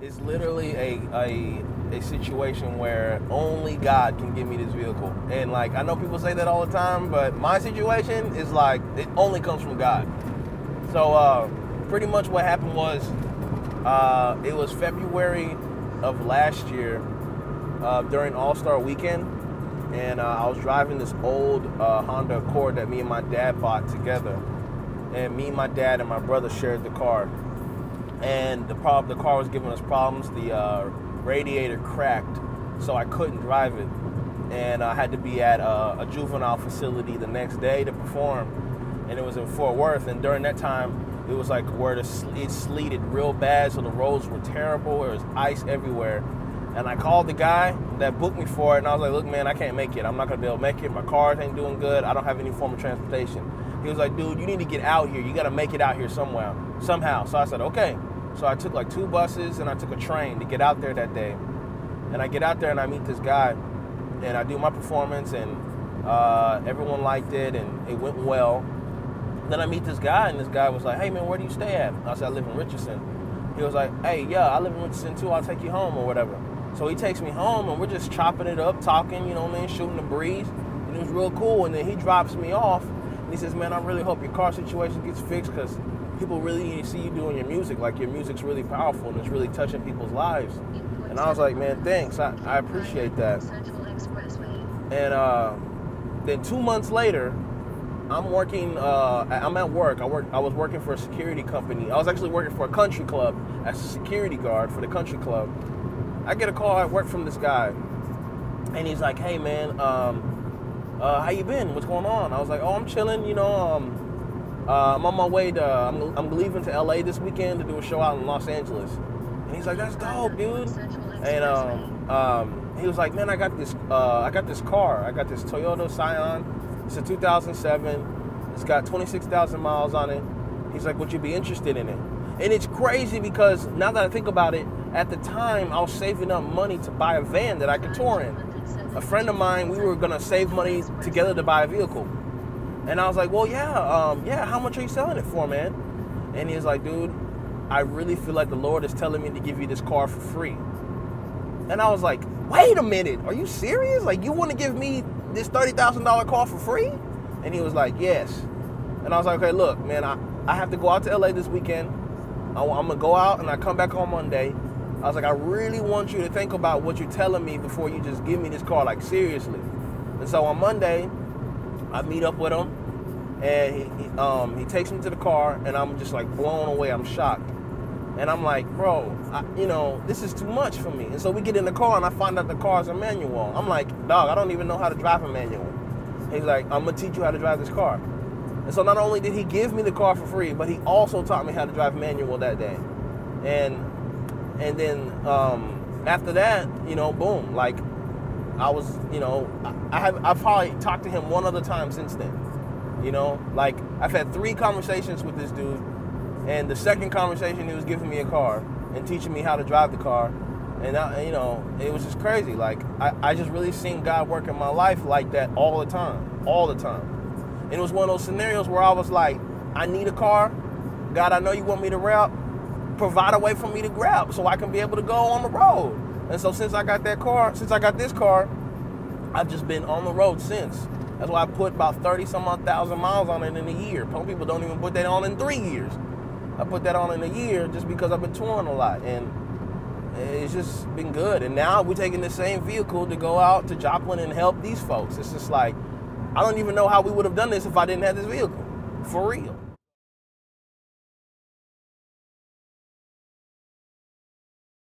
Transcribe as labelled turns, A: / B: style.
A: It's literally a situation where only God can give me this vehicle. And like, I know people say that all the time, but my situation is like, it only comes from God. So pretty much what happened was, it was February of last year during All-Star Weekend. And I was driving this old Honda Accord that me and my dad bought together. And me, my dad, and my brother shared the car. And the car was giving us problems. The radiator cracked, so I couldn't drive it. And I had to be at a juvenile facility the next day to perform. And it was in Fort Worth. And during that time, it was like where it sleeted real bad, so the roads were terrible. There was ice everywhere. And I called the guy that booked me for it, and I was like, look, man, I can't make it. I'm not going to be able to make it. My car ain't doing good. I don't have any form of transportation. He was like, dude, you need to get out here. You got to make it out here somehow. So I said, okay. So I took like 2 buses, and I took a train to get out there that day. And I get out there, and I meet this guy, and I do my performance, and everyone liked it, and it went well. Then I meet this guy, and this guy was like, hey, man, where do you stay at? I said, I live in Richardson. He was like, hey, yeah, I live in Richardson, too. I'll take you home or whatever. So he takes me home, and we're just chopping it up, talking, you know what I mean, shooting the breeze. And it was real cool. And then he drops me off, and he says, man, I really hope your car situation gets fixed because people really need to see you doing your music. Like, your music's really powerful, and it's really touching people's lives. And I was like, man, thanks. I appreciate that. And then 2 months later, I'm working, I'm at work. I was working for a security company. I was actually working for a country club as a security guard for the country club. I get a call at work from this guy, and he's like, hey, man, how you been? What's going on? I was like, oh, I'm chilling, you know, I'm on my way to, I'm leaving to LA this weekend to do a show out in Los Angeles. And he's like, that's dope, dude. And he was like, man, I got this car. I got this Toyota Scion. It's a 2007. It's got 26,000 miles on it. He's like, would you be interested in it? And it's crazy because now that I think about it, at the time I was saving up money to buy a van that I could tour in. A friend of mine, we were gonna save money together to buy a vehicle. And I was like, well, yeah, how much are you selling it for, man? And he was like, dude, I really feel like the Lord is telling me to give you this car for free. And I was like, wait a minute, are you serious? Like, you want to give me this $30,000 car for free? And he was like, yes. And I was like, okay, look, man, I have to go out to LA this weekend. I'm going to go out and I come back on Monday. I was like, I really want you to think about what you're telling me before you just give me this car, like, seriously. And so on Monday, I meet up with him, and he takes me to the car, and I'm just, like, blown away. I'm shocked. And I'm like, bro, this is too much for me. And so we get in the car, and I find out the car's a manual. I'm like, dog, I don't even know how to drive a manual. He's like, I'm going to teach you how to drive this car. And so not only did he give me the car for free, but he also taught me how to drive manual that day. And then after that, you know, boom, like, I was, you know, I've probably talked to him one other time since then. You know, like, I've had 3 conversations with this dude, and the second conversation he was giving me a car and teaching me how to drive the car. And, you know, it was just crazy. Like, I just really seen God work in my life like that all the time. And it was one of those scenarios where I was like, I need a car. God, I know you want me to rap. Provide a way for me to grab so I can be able to go on the road. And so since I got this car, I've just been on the road since. That's why I put about 30-some-odd thousand miles on it in a year. Some people don't even put that on in 3 years. I put that on in a year just because I've been touring a lot. And it's just been good. And now we're taking the same vehicle to go out to Joplin and help these folks. It's just like, I don't even know how we would have done this if I didn't have this vehicle. For real.